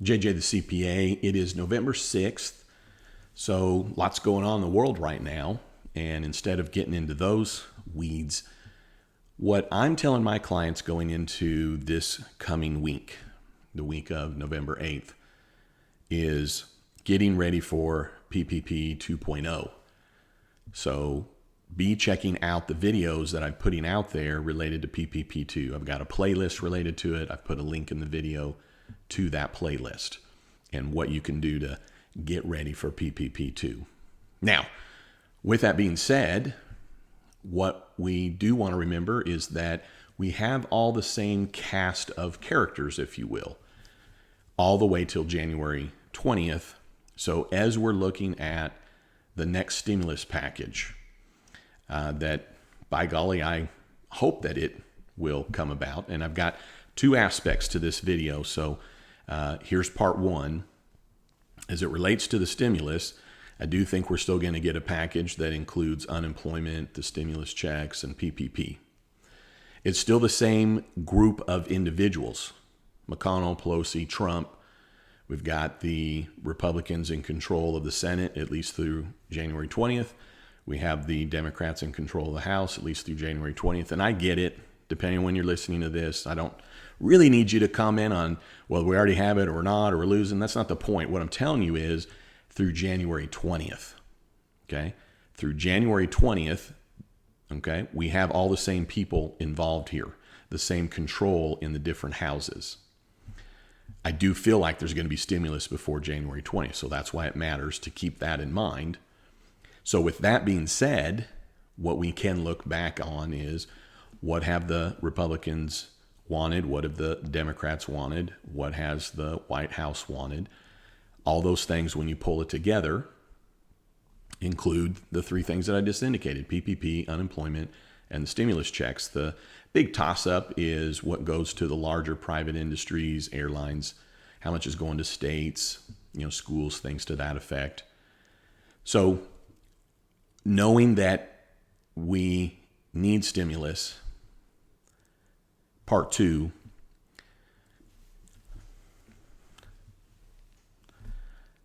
JJ the CPA. It is November 6th, so lots going on in the world right now. And instead of getting into those weeds, what I'm telling my clients going into this coming week, the week of November 8th, is getting ready for PPP 2.0. So be checking out the videos that I'm putting out there related to PPP 2. I've got a playlist related to it. I've put a link in the video to that playlist and what you can do to get ready for PPP 2. Now, with that being said, what we do want to remember is that we have all the same cast of characters, if you will, all the way till January 20th. So as we're looking at the next stimulus package, that, by golly, I hope that it will come about. And I've got two aspects to this video. So here's part one. As it relates to the stimulus, I do think we're still going to get a package that includes unemployment, the stimulus checks, and PPP. It's still the same group of individuals: McConnell, Pelosi, Trump. We've got the Republicans in control of the Senate, at least through January 20th. We have the Democrats in control of the House, at least through January 20th. And I get it, depending on when you're listening to this. I don't really need you to comment on, well, we already have it or not, or we're losing. That's not the point. What I'm telling you is through January 20th, okay? Through January 20th, okay, we have all the same people involved here, the same control in the different houses. I do feel like there's going to be stimulus before January 20th, so that's why it matters to keep that in mind. So with that being said, what we can look back on is, what have the Republicans wanted? What have the Democrats wanted? What has the White House wanted? All those things, when you pull it together, include the three things that I just indicated: PPP, unemployment, and the stimulus checks. The big toss-up is what goes to the larger private industries, airlines, how much is going to states, schools, things to that effect. So knowing that we need stimulus, part two,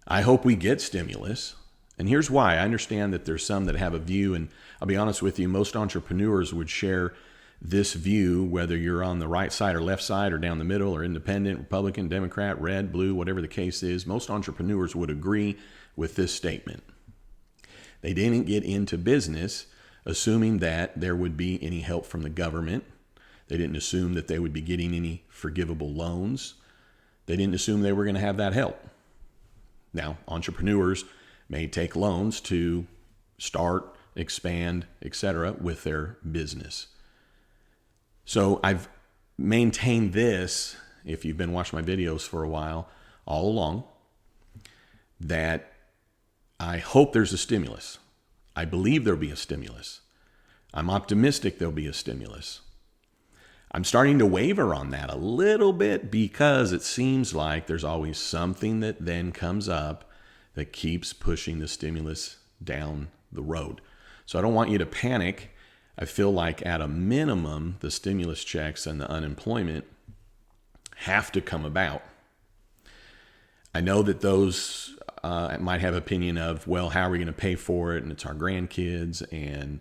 I hope we get stimulus. And here's why. I understand that there's some that have a view, and I'll be honest with you, most entrepreneurs would share this view, whether you're on the right side or left side or down the middle or independent, Republican, Democrat, red, blue, whatever the case is. Most entrepreneurs would agree with this statement. They didn't get into business assuming that there would be any help from the government. They didn't assume that they would be getting any forgivable loans. They didn't assume they were going to have that help. Now, entrepreneurs may take loans to start, expand, etc. with their business. So I've maintained this, if you've been watching my videos for a while, all along, that I hope there's a stimulus. I believe there'll be a stimulus. I'm optimistic there'll be a stimulus. I'm starting to waver on that a little bit because it seems like there's always something that then comes up that keeps pushing the stimulus down the road. So I don't want you to panic. I feel like at a minimum, the stimulus checks and the unemployment have to come about. I know that those might have opinion of, well, how are we going to pay for it? And it's our grandkids, and,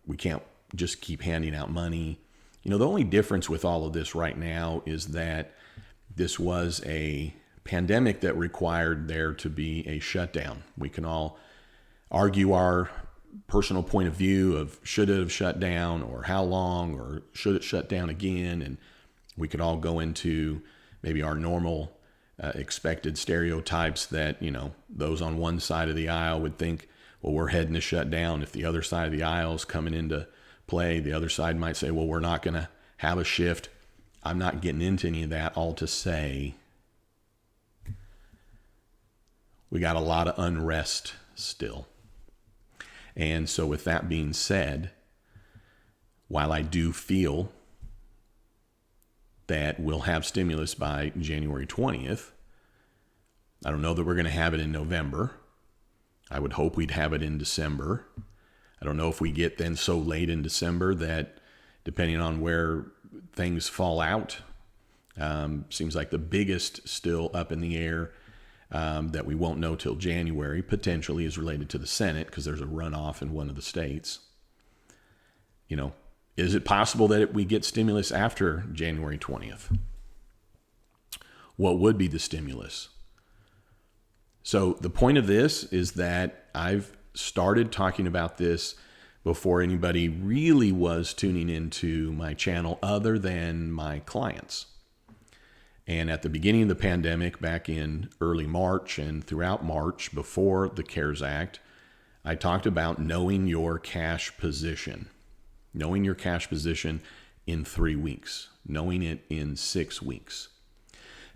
we can't just keep handing out money. The only difference with all of this right now is that this was a pandemic that required there to be a shutdown. We can all argue our personal point of view of should it have shut down, or how long, or should it shut down again. And we could all go into maybe our normal expected stereotypes that, those on one side of the aisle would think, well, we're heading to shut down. If the other side of the aisle is coming into play, the other side might say, well, we're not going to have a shift. I'm not getting into any of that, all to say we got a lot of unrest still. And so with that being said, while I do feel that we'll have stimulus by January 20th, I don't know that we're going to have it in November. I would hope we'd have it in December. I don't know if we get then so late in December that, depending on where things fall out, Seems like the biggest still up in the air that we won't know till January, potentially is related to the Senate because there's a runoff in one of the states. Is it possible that we get stimulus after January 20th? What would be the stimulus? So the point of this is that I've started talking about this before anybody really was tuning into my channel other than my clients. And at the beginning of the pandemic, back in early March and throughout March, before the CARES Act, I talked about knowing your cash position. Knowing your cash position in 3 weeks. Knowing it in 6 weeks.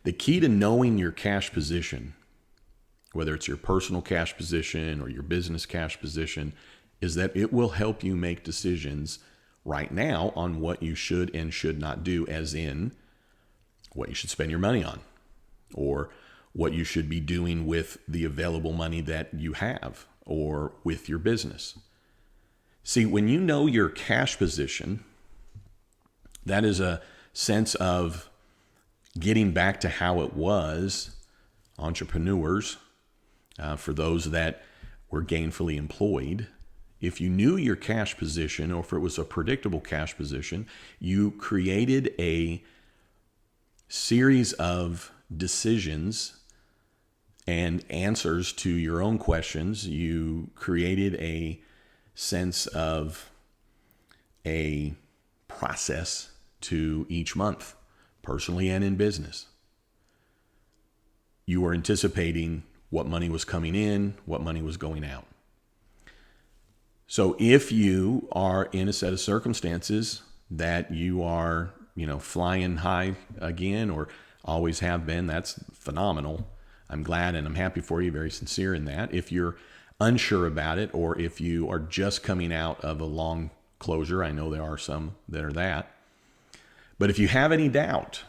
The key to knowing your cash position, whether it's your personal cash position or your business cash position, is that it will help you make decisions right now on what you should and should not do, as in what you should spend your money on, or what you should be doing with the available money that you have, or with your business. See, when you know your cash position, that is a sense of getting back to how it was. Entrepreneurs, for those that were gainfully employed, if you knew your cash position, or if it was a predictable cash position, you created a series of decisions and answers to your own questions. You created a sense of a process to each month, personally and in business. You were anticipating what money was coming in, what money was going out. So if you are in a set of circumstances that you are, flying high again, or always have been, that's phenomenal. I'm glad and I'm happy for you, very sincere in that. If you're unsure about it, or if you are just coming out of a long closure, I know there are some that are that. But if you have any doubt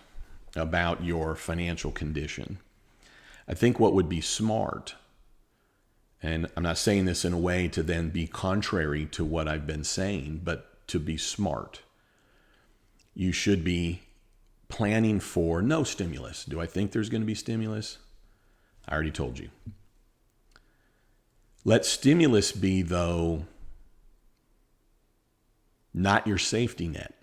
about your financial condition, I think what would be smart, and I'm not saying this in a way to then be contrary to what I've been saying, but to be smart, you should be planning for no stimulus. Do I think there's going to be stimulus? I already told you. Let stimulus be, though, not your safety net.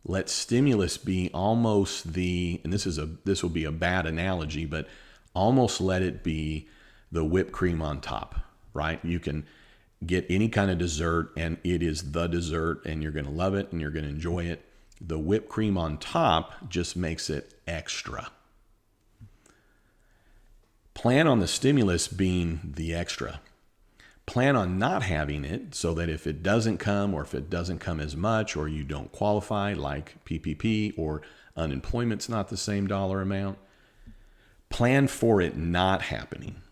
Let stimulus be almost and this will be a bad analogy, but almost let it be the whipped cream on top, right? You can get any kind of dessert and it is the dessert and you're going to love it and you're going to enjoy it. The whipped cream on top just makes it extra. Plan on the stimulus being the extra. Plan on not having it so that if it doesn't come, or if it doesn't come as much, or you don't qualify, like PPP, or unemployment's not the same dollar amount, plan for it not happening.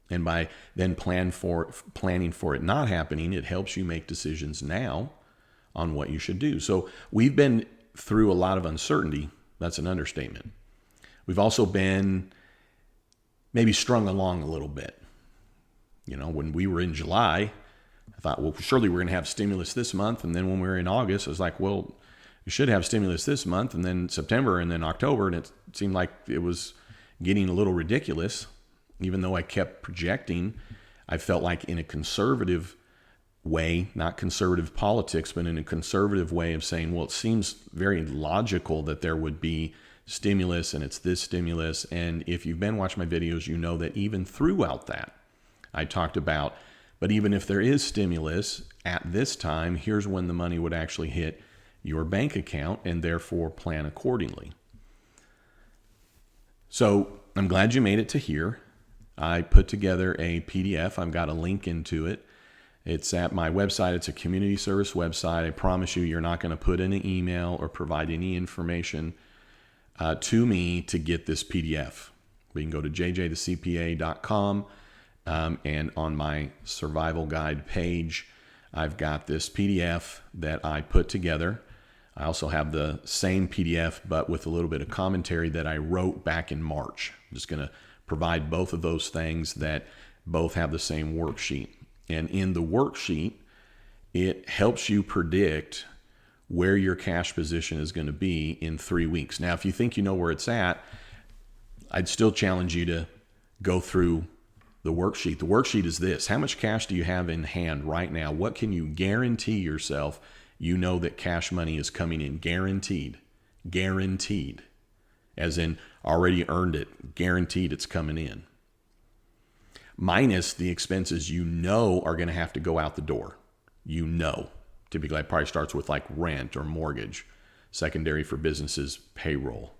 And by then planning for it not happening, it helps you make decisions now on what you should do. So we've been through a lot of uncertainty. That's an understatement. We've also been maybe strung along a little bit. When we were in July, I thought, well, surely we're going to have stimulus this month. And then when we were in August, I was like, well, we should have stimulus this month, and then September, and then October. And it seemed like it was getting a little ridiculous. Even though I kept projecting, I felt like in a conservative way, not conservative politics, but in a conservative way of saying, well, it seems very logical that there would be stimulus, and it's this stimulus. And if you've been watching my videos, you know that even throughout that, I talked about, but even if there is stimulus at this time, here's when the money would actually hit your bank account, and therefore plan accordingly. So I'm glad you made it to here. I put together a PDF. I've got a link into it. It's at my website. It's a community service website. I promise you're not going to put in an email or provide any information to me to get this PDF. We can go to jjthecpa.com, and on my survival guide page, I've got this PDF that I put together. I also have the same PDF, but with a little bit of commentary that I wrote back in March. I'm just going to provide both of those things that both have the same worksheet. And in the worksheet, it helps you predict where your cash position is going to be in 3 weeks. Now, if you think you know where it's at, I'd still challenge you to go through the worksheet. The worksheet is this: how much cash do you have in hand right now? What can you guarantee yourself you know that cash money is coming in? Guaranteed. Guaranteed. As in already earned it. Guaranteed it's coming in. Minus the expenses you know are going to have to go out the door. You know. Typically, it probably starts with like rent or mortgage. Secondary for businesses, payroll.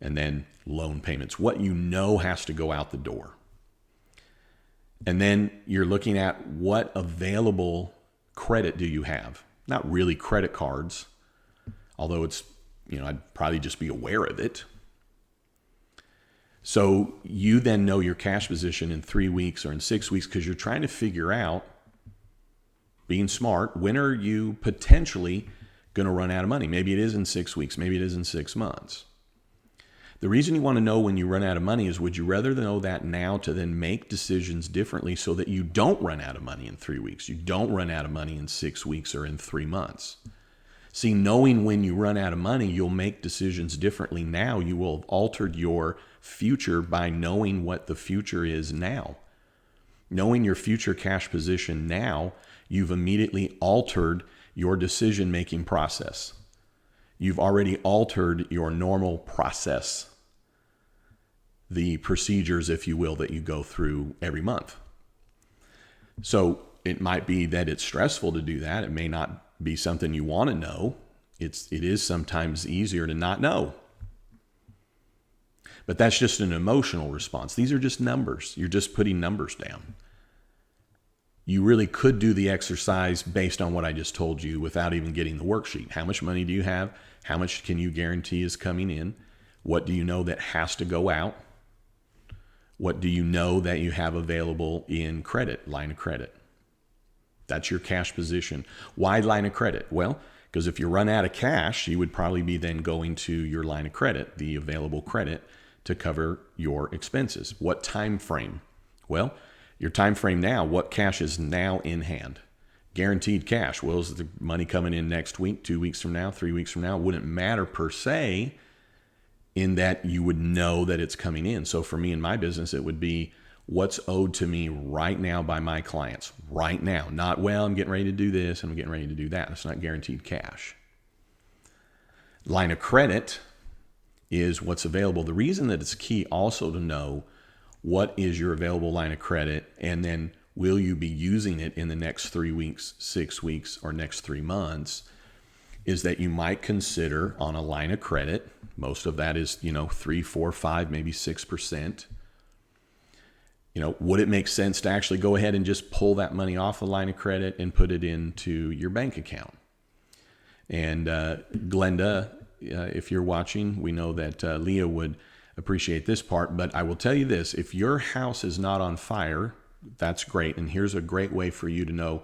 And then loan payments. What you know has to go out the door. And then you're looking at what available credit do you have? Not really credit cards, although it's, I'd probably just be aware of it. So you then know your cash position in 3 weeks or in 6 weeks because you're trying to figure out, being smart, when are you potentially going to run out of money? Maybe it is in 6 weeks. Maybe it is in 6 months. The reason you want to know when you run out of money is, would you rather know that now to then make decisions differently so that you don't run out of money in 3 weeks, you don't run out of money in 6 weeks or in 3 months? See, knowing when you run out of money, you'll make decisions differently now. You will have altered your future by knowing what the future is now. Knowing your future cash position now, you've immediately altered your decision-making process. You've already altered your normal process, the procedures, if you will, that you go through every month. So it might be that it's stressful to do that. It may not be something you want to know. It is sometimes easier to not know. But that's just an emotional response. These are just numbers. You're just putting numbers down. You really could do the exercise based on what I just told you without even getting the worksheet. How much money do you have? How much can you guarantee is coming in? What do you know that has to go out? What do you know that you have available in credit, line of credit? That's your cash position. Why line of credit? Well, because if you run out of cash, you would probably be then going to your line of credit, the available credit, to cover your expenses. What time frame? Well, your time frame now, what cash is now in hand? Guaranteed cash. Well, is the money coming in next week, 2 weeks from now, 3 weeks from now? Wouldn't matter per se, in that you would know that it's coming in. So for me in my business, it would be what's owed to me right now by my clients. Right now. Not, well, I'm getting ready to do this and I'm getting ready to do that. It's not guaranteed cash. Line of credit is what's available. The reason that it's key also to know what is your available line of credit, and then will you be using it in the next 3 weeks, 6 weeks, or next 3 months, is that you might consider on a line of credit, most of that is, 3, 4, 5, maybe 6%. Would it make sense to actually go ahead and just pull that money off the line of credit and put it into your bank account? And Glenda, if you're watching, we know that Leah would appreciate this part, but I will tell you this: if your house is not on fire, that's great. And here's a great way for you to know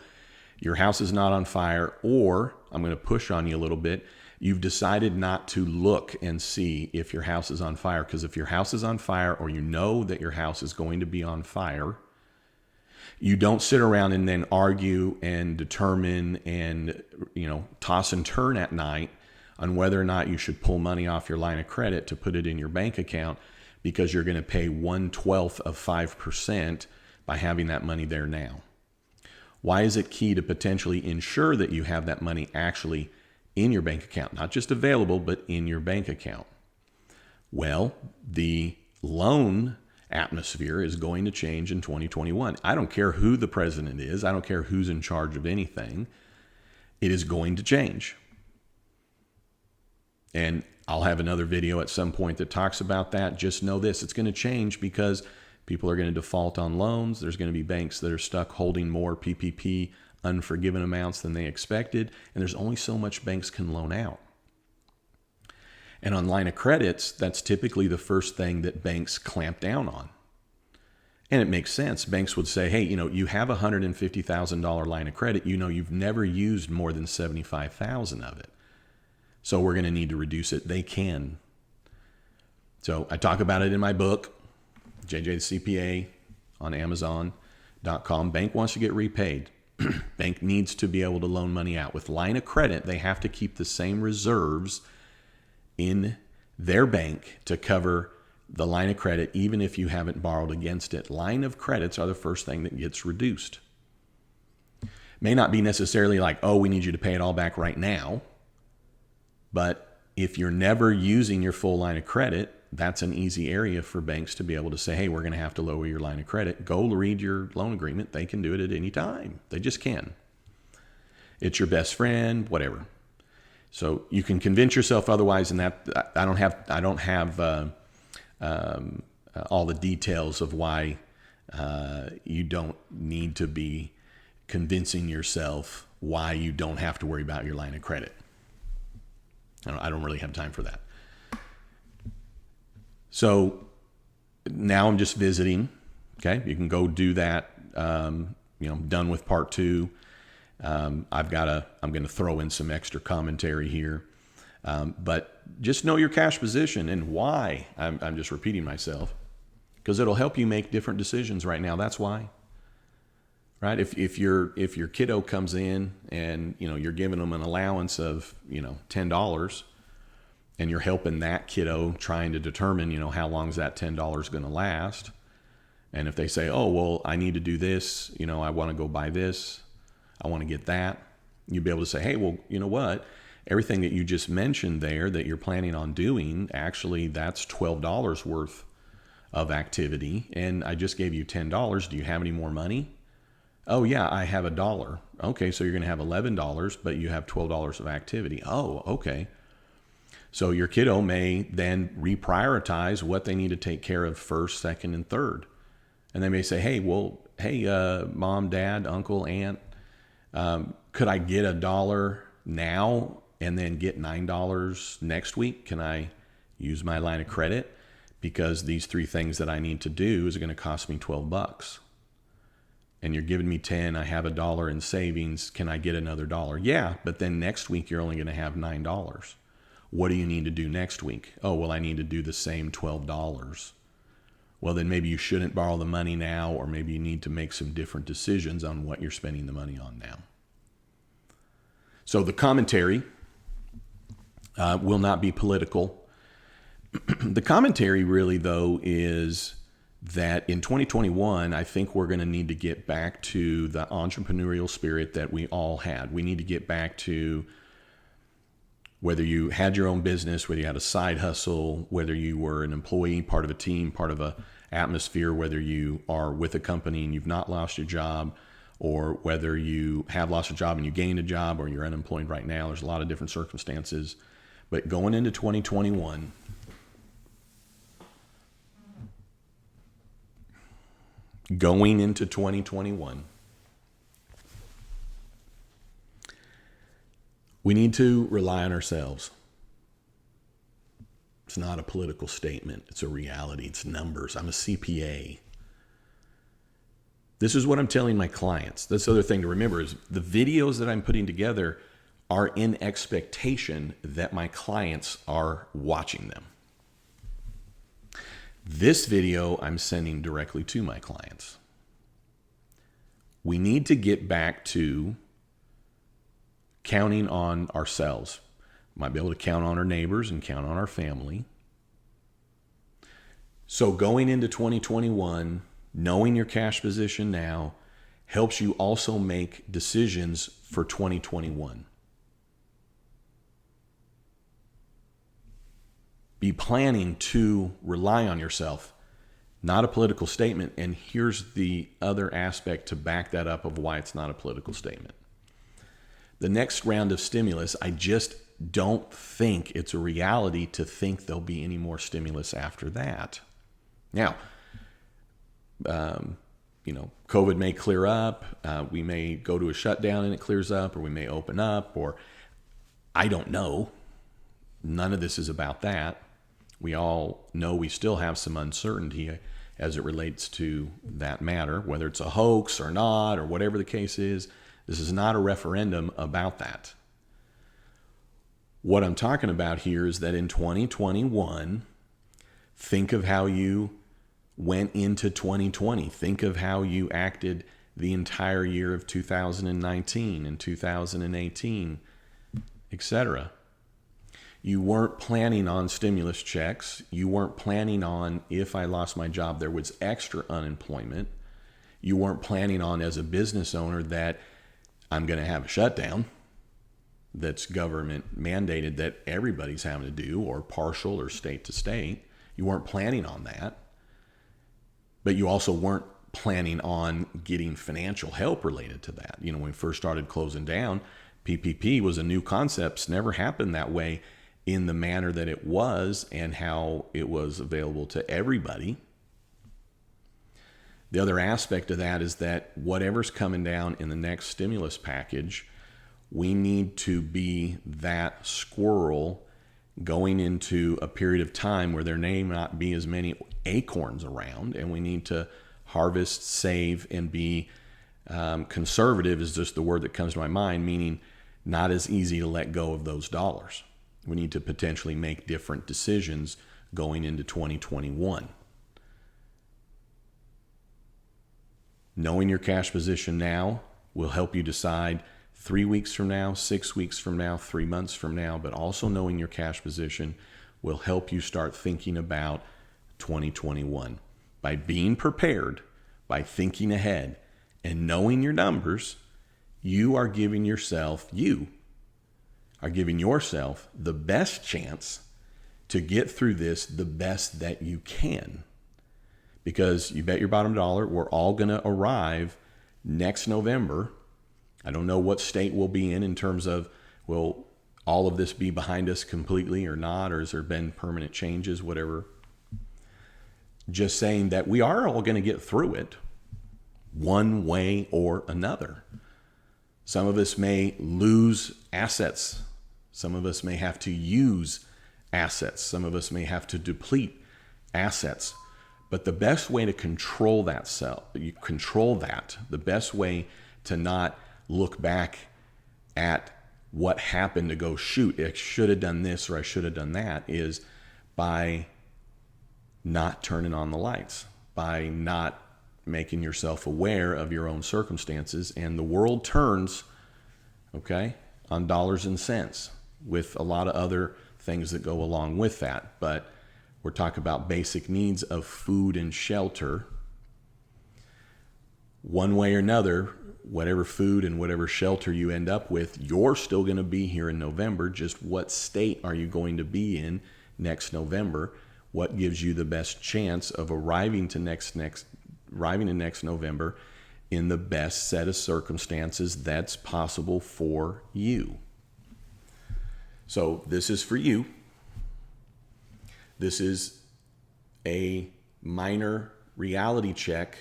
your house is not on fire, or I'm going to push on you a little bit. You've decided not to look and see if your house is on fire, because if your house is on fire, or you know that your house is going to be on fire, you don't sit around and then argue and determine and, toss and turn at night on whether or not you should pull money off your line of credit to put it in your bank account, because you're going to pay 1/12 of 5% by having that money there now. Why is it key to potentially ensure that you have that money actually in your bank account? Not just available, but in your bank account. Well, the loan atmosphere is going to change in 2021. I don't care who the president is. I don't care who's in charge of anything. It is going to change. And I'll have another video at some point that talks about that. Just know this: it's going to change because people are going to default on loans. There's going to be banks that are stuck holding more PPP unforgiven amounts than they expected. And there's only so much banks can loan out. And on line of credits, that's typically the first thing that banks clamp down on. And it makes sense. Banks would say, hey, you have a $150,000 line of credit. You've never used more than $75,000 of it. So we're going to need to reduce it. They can. So I talk about it in my book, JJ the CPA, on Amazon.com. Bank wants to get repaid. Bank needs to be able to loan money out. With line of credit, they have to keep the same reserves in their bank to cover the line of credit, even if you haven't borrowed against it. Line of credits are the first thing that gets reduced. May not be necessarily like, oh, we need you to pay it all back right now. But if you're never using your full line of credit, that's an easy area for banks to be able to say, hey, we're going to have to lower your line of credit. Go read your loan agreement. They can do it at any time. They just can. It's your best friend, whatever. So you can convince yourself otherwise, and that I don't have all the details of why you don't need to be convincing yourself why you don't have to worry about your line of credit. I don't really have time for that. So now I'm just visiting. Okay, you can go do that. Done with part 2. I'm going to throw in some extra commentary here, but just know your cash position and why. I'm just repeating myself because it'll help you make different decisions right now. That's why. Right? If your kiddo comes in and you're giving them an allowance of $10, and you're helping that kiddo trying to determine how long is that $10 going to last, and if they say, oh well, I need to do this, I want to go buy this, I want to get that, you'd be able to say, hey, well, you know what? Everything that you just mentioned there that you're planning on doing, actually that's $12 worth of activity, and I just gave you $10. Do you have any more money? Oh yeah, I have $1. Okay, so you're going to have $11, but you have $12 of activity. Oh, okay. So your kiddo may then reprioritize what they need to take care of first, second, and third. And they may say, hey, mom, dad, uncle, aunt, could I get $1 now and then get $9 next week? Can I use my line of credit? Because these 3 things that I need to do is going to cost me $12. And you're giving me 10, I have $1 in savings. Can I get another $1? Yeah, but then next week you're only going to have $9. What do you need to do next week? Oh, well, I need to do the same $12. Well, then maybe you shouldn't borrow the money now, or maybe you need to make some different decisions on what you're spending the money on now. So the commentary will not be political. The commentary really, though, is that in 2021, I think we're going to need to get back to the entrepreneurial spirit that we all had. We need to get back to whether you had your own business, whether you had a side hustle, whether you were an employee, part of a team, part of a atmosphere, whether you are with a company and you've not lost your job, or whether you have lost a job and you gained a job, or you're unemployed right now. There's a lot of different circumstances. But going into 2021, we need to rely on ourselves. It's not a political statement. It's a reality. It's numbers. I'm a CPA. This is what I'm telling my clients. That's the other thing to remember is the videos that I'm putting together are in expectation that my clients are watching them. This video I'm sending directly to my clients. We need to get back to counting on ourselves. Might be able to count on our neighbors and count on our family. So going into 2021, knowing your cash position now helps you also make decisions for 2021. Be planning to rely on yourself, not a political statement. And here's the other aspect to back that up of why it's not a political statement. The next round of stimulus, I just don't think it's a reality to think there'll be any more stimulus after that. Now, COVID may clear up. We may go to a shutdown and it clears up, or we may open up, or I don't know. None of this is about that. We all know we still have some uncertainty as it relates to that matter, whether it's a hoax or not, or whatever the case is. This is not a referendum about that. What I'm talking about here is that in 2021, think of how you went into 2020. Think of how you acted the entire year of 2019 and 2018, etc. You weren't planning on stimulus checks. You weren't planning on, if I lost my job, there was extra unemployment. You weren't planning on, as a business owner, that I'm going to have a shutdown that's government mandated that everybody's having to do, or partial or state to state. You weren't planning on that. But you also weren't planning on getting financial help related to that. You know, when we first started closing down, PPP was a new concept. It's never happened that way in the manner that it was and how it was available to everybody. The other aspect of that is that whatever's coming down in the next stimulus package, we need to be that squirrel going into a period of time where there may not be as many acorns around, and we need to harvest, save, and be conservative is just the word that comes to my mind, meaning not as easy to let go of those dollars. We need to potentially make different decisions going into 2021. Knowing your cash position now will help you decide 3 weeks from now, 6 weeks from now, 3 months from now, but also knowing your cash position will help you start thinking about 2021. By being prepared, by thinking ahead, and knowing your numbers, you are giving yourself the best chance to get through this the best that you can. Because you bet your bottom dollar, we're all going to arrive next November. I don't know what state we'll be in terms of, will all of this be behind us completely or not, or has there been permanent changes, whatever. Just saying that we are all going to get through it one way or another. Some of us may lose assets. Some of us may have to use assets. Some of us may have to deplete assets. But the best way to control that, the best way to not look back at what happened to go, shoot, I should have done this or I should have done that, is by not turning on the lights, by not making yourself aware of your own circumstances. And the world turns, on dollars and cents, with a lot of other things that go along with that. But we're talking about basic needs of food and shelter. One way or another, whatever food and whatever shelter you end up with, you're still going to be here in November. Just what state are you going to be in next November? What gives you the best chance of arriving to next November in the best set of circumstances that's possible for you? So this is for you. This is a minor reality check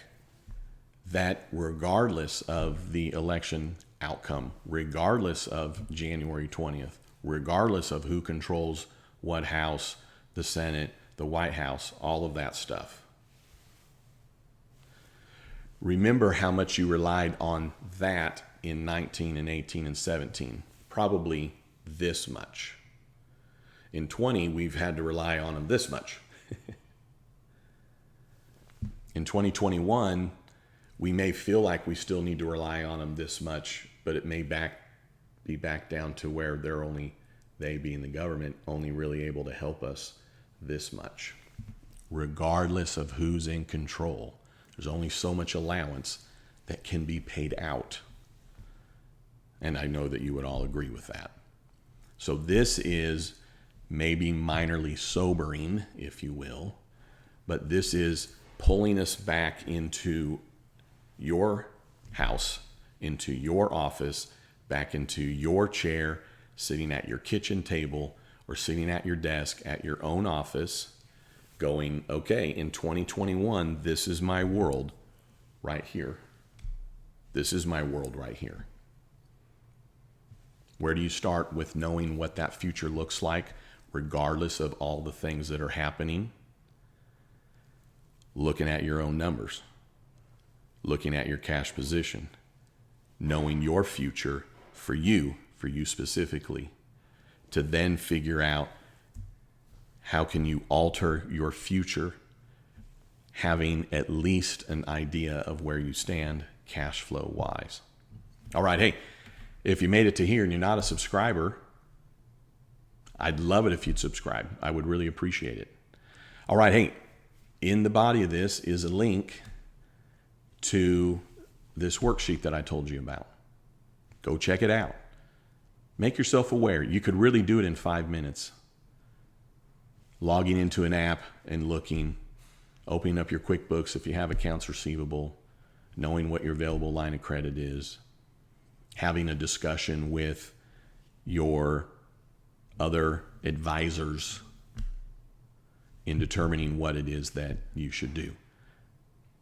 that regardless of the election outcome, regardless of January 20th, regardless of who controls what house, the Senate, the White House, all of that stuff. Remember how much you relied on that in 19 and 18 and 17. Probably this much. In 20, we've had to rely on them this much. In 2021, we may feel like we still need to rely on them this much, but it may be back down to where they being the government, only really able to help us this much. Regardless of who's in control, there's only so much allowance that can be paid out. And I know that you would all agree with that. So this is maybe minorly sobering, if you will, but this is pulling us back into your house, into your office, back into your chair, sitting at your kitchen table or sitting at your desk at your own office, going, okay, in 2021, this is my world right here. This is my world right here. Where do you start with knowing what that future looks like, regardless of all the things that are happening? Looking at your own numbers, looking at your cash position, knowing your future for you specifically, to then figure out how can you alter your future, having at least an idea of where you stand cash flow wise. All right. Hey, if you made it to here and you're not a subscriber, I'd love it if you'd subscribe. I would really appreciate it. All right. Hey, in the body of this is a link to this worksheet that I told you about. Go check it out. Make yourself aware. You could really do it in 5 minutes. Logging into an app and looking, opening up your QuickBooks if you have accounts receivable, knowing what your available line of credit is, having a discussion with your other advisors in determining what it is that you should do.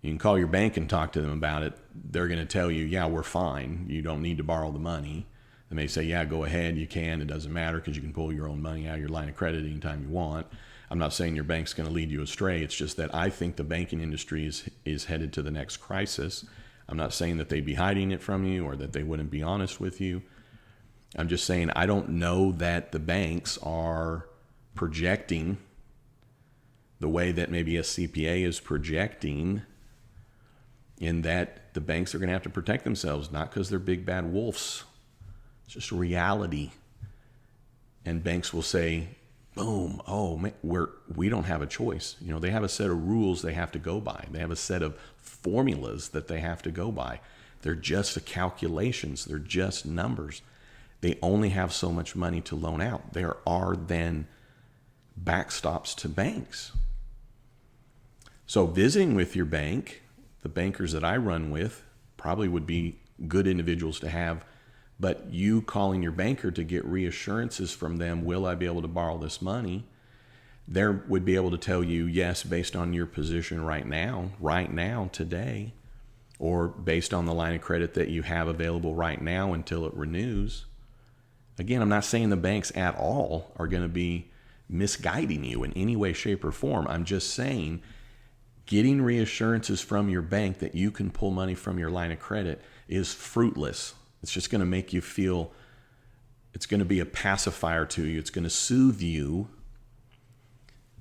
You can call your bank and talk to them about it. They're going to tell you, yeah, we're fine. You don't need to borrow the money. They may say, yeah, go ahead. You can. It doesn't matter because you can pull your own money out of your line of credit anytime you want. I'm not saying your bank's going to lead you astray. It's just that I think the banking industry is headed to the next crisis. I'm not saying that they'd be hiding it from you or that they wouldn't be honest with you. I'm just saying I don't know that the banks are projecting the way that maybe a CPA is projecting, in that the banks are going to have to protect themselves, not because they're big bad wolves. It's just a reality. And banks will say, boom, oh, man, we don't have a choice. You know, they have a set of rules they have to go by. They have a set of formulas that they have to go by. They're just calculations. They're just numbers. They only have so much money to loan out. There are then backstops to banks. So visiting with your bank, the bankers that I run with probably would be good individuals to have, but you calling your banker to get reassurances from them, will I be able to borrow this money? They would be able to tell you, yes, based on your position right now, today, or based on the line of credit that you have available right now until it renews. Again, I'm not saying the banks at all are going to be misguiding you in any way, shape, or form. I'm just saying getting reassurances from your bank that you can pull money from your line of credit is fruitless. It's just going to make you feel, it's going to be a pacifier to you. It's going to soothe you.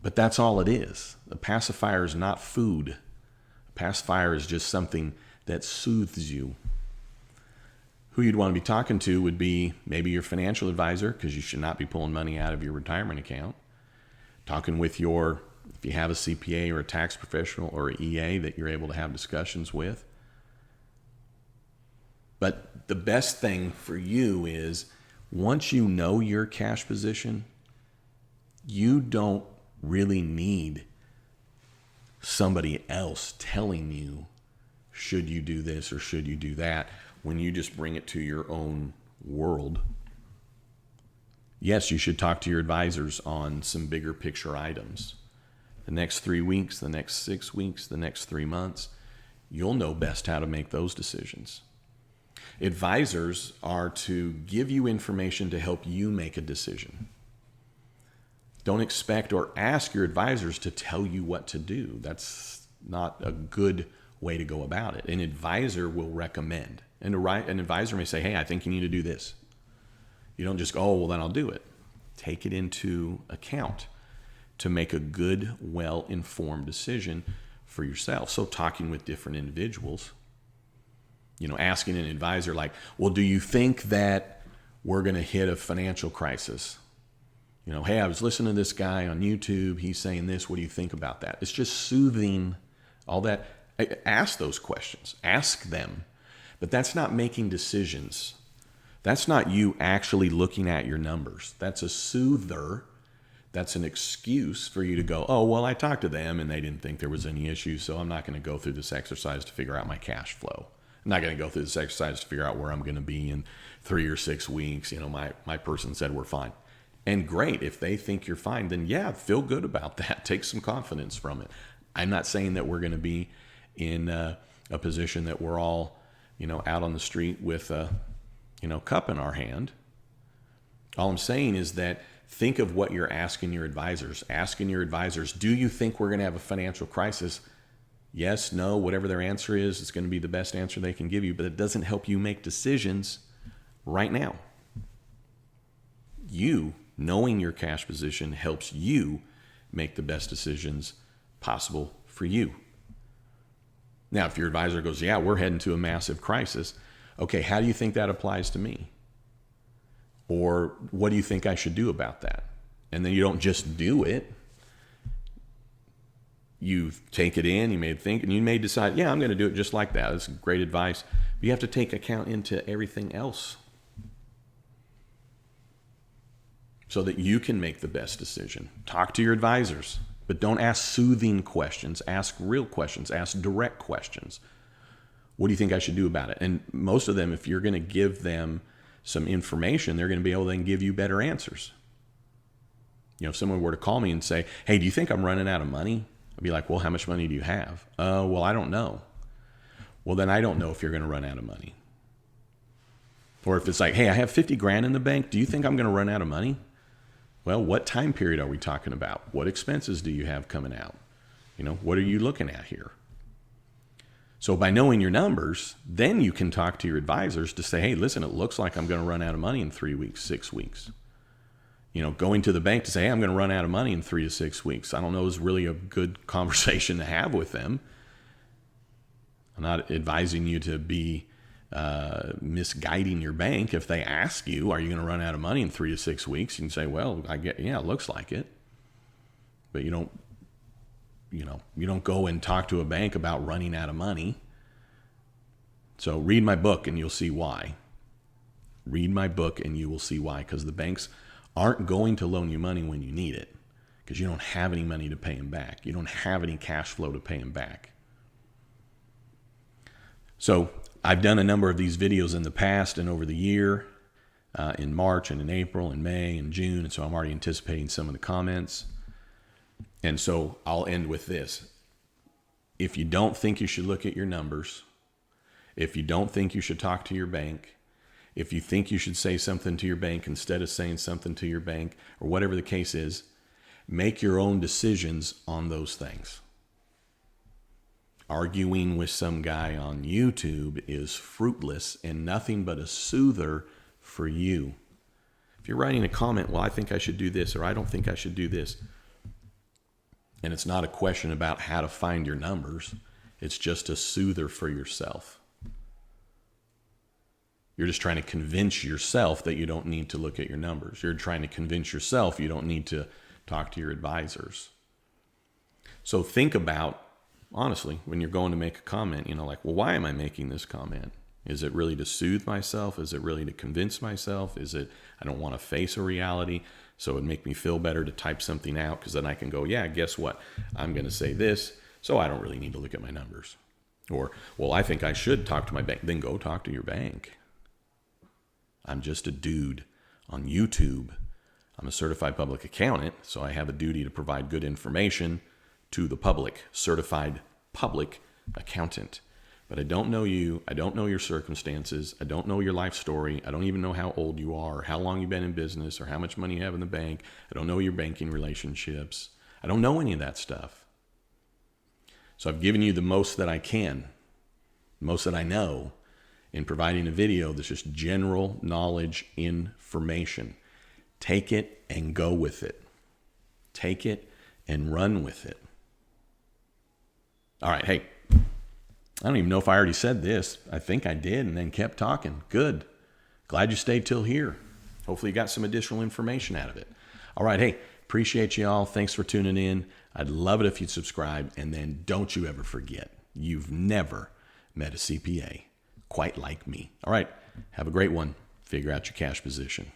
But that's all it is. A pacifier is not food. A pacifier is just something that soothes you. Who you'd want to be talking to would be maybe your financial advisor, because you should not be pulling money out of your retirement account. Talking with if you have a CPA or a tax professional or an EA that you're able to have discussions with. But the best thing for you is, once you know your cash position, you don't really need somebody else telling you, should you do this or should you do that, when you just bring it to your own world. Yes, you should talk to your advisors on some bigger picture items. The next 3 weeks, the next 6 weeks, the next 3 months, you'll know best how to make those decisions. Advisors are to give you information to help you make a decision. Don't expect or ask your advisors to tell you what to do. That's not a good way to go about it. An advisor will recommend. And an advisor may say, hey, I think you need to do this. You don't just go, oh, well, then I'll do it. Take it into account to make a good, well-informed decision for yourself. So talking with different individuals, asking an advisor like, well, do you think that we're going to hit a financial crisis? Hey, I was listening to this guy on YouTube. He's saying this. What do you think about that? It's just soothing all that. Ask those questions. Ask them. But that's not making decisions. That's not you actually looking at your numbers. That's a soother. That's an excuse for you to go, oh, well, I talked to them and they didn't think there was any issue, so I'm not going to go through this exercise to figure out my cash flow. I'm not going to go through this exercise to figure out where I'm going to be in 3 or 6 weeks. My person said we're fine. And great, if they think you're fine, then yeah, feel good about that. Take some confidence from it. I'm not saying that we're going to be in a position that we're all, out on the street with a, cup in our hand. All I'm saying is that think of what you're asking your advisors. Asking your advisors, do you think we're going to have a financial crisis? Yes, no, whatever their answer is, it's going to be the best answer they can give you, but it doesn't help you make decisions right now. You knowing your cash position helps you make the best decisions possible for you. Now, if your advisor goes, yeah, we're heading to a massive crisis. Okay, how do you think that applies to me? Or what do you think I should do about that? And then you don't just do it. You take it in, you may think, and you may decide, yeah, I'm going to do it just like that. That's great advice. But you have to take account into everything else so that you can make the best decision. Talk to your advisors, but don't ask soothing questions. Ask real questions. Ask direct questions. What do you think I should do about it? And most of them, if you're going to give them some information, they're going to be able to then give you better answers. If someone were to call me and say, hey, do you think I'm running out of money? I'd be like, well, how much money do you have? Well, I don't know. Well, then I don't know if you're going to run out of money. Or if it's like, hey, I have 50 grand in the bank. Do you think I'm going to run out of money? Well, what time period are we talking about? What expenses do you have coming out? What are you looking at here? So by knowing your numbers, then you can talk to your advisors to say, hey, listen, it looks like I'm going to run out of money in 3 weeks, 6 weeks. Going to the bank to say, hey, I'm going to run out of money in 3 to 6 weeks. I don't know is really a good conversation to have with them. I'm not advising you to be misguiding your bank. If they ask you, are you going to run out of money in 3 to 6 weeks? You can say, well, it looks like it. But you don't go and talk to a bank about running out of money. So read my book and you'll see why. Read my book and you will see why. Because the banks aren't going to loan you money when you need it. Because you don't have any money to pay them back. You don't have any cash flow to pay them back. So I've done a number of these videos in the past and over the year, in March and in April and May and June. And so I'm already anticipating some of the comments. And so I'll end with this. If you don't think you should look at your numbers, if you don't think you should talk to your bank, if you think you should say something to your bank instead of saying something to your bank, or whatever the case is, make your own decisions on those things. Arguing with some guy on YouTube is fruitless and nothing but a soother for you. If you're writing a comment, well, I think I should do this, or I don't think I should do this, and it's not a question about how to find your numbers, it's just a soother for yourself. You're just trying to convince yourself that you don't need to look at your numbers. You're trying to convince yourself you don't need to talk to your advisors. So think about, honestly, when you're going to make a comment, well, why am I making this comment? Is it really to soothe myself? Is it really to convince myself? Is it I don't want to face a reality, so it'd make me feel better to type something out because then I can go, yeah, guess what? I'm going to say this, so I don't really need to look at my numbers. Or, well, I think I should talk to my bank. Then go talk to your bank. I'm just a dude on YouTube. I'm a certified public accountant, so I have a duty to provide good information to the public. Certified public accountant. But I don't know you. I don't know your circumstances. I don't know your life story. I don't even know how old you are, or how long you've been in business, or how much money you have in the bank. I don't know your banking relationships. I don't know any of that stuff. So I've given you the most that I can, the most that I know, in providing a video that's just general knowledge information. Take it and go with it. Take it and run with it. All right, hey, I don't even know if I already said this. I think I did and then kept talking. Good. Glad you stayed till here. Hopefully you got some additional information out of it. All right, hey, appreciate you all. Thanks for tuning in. I'd love it if you'd subscribe. And then don't you ever forget, you've never met a CPA quite like me. All right, have a great one. Figure out your cash position.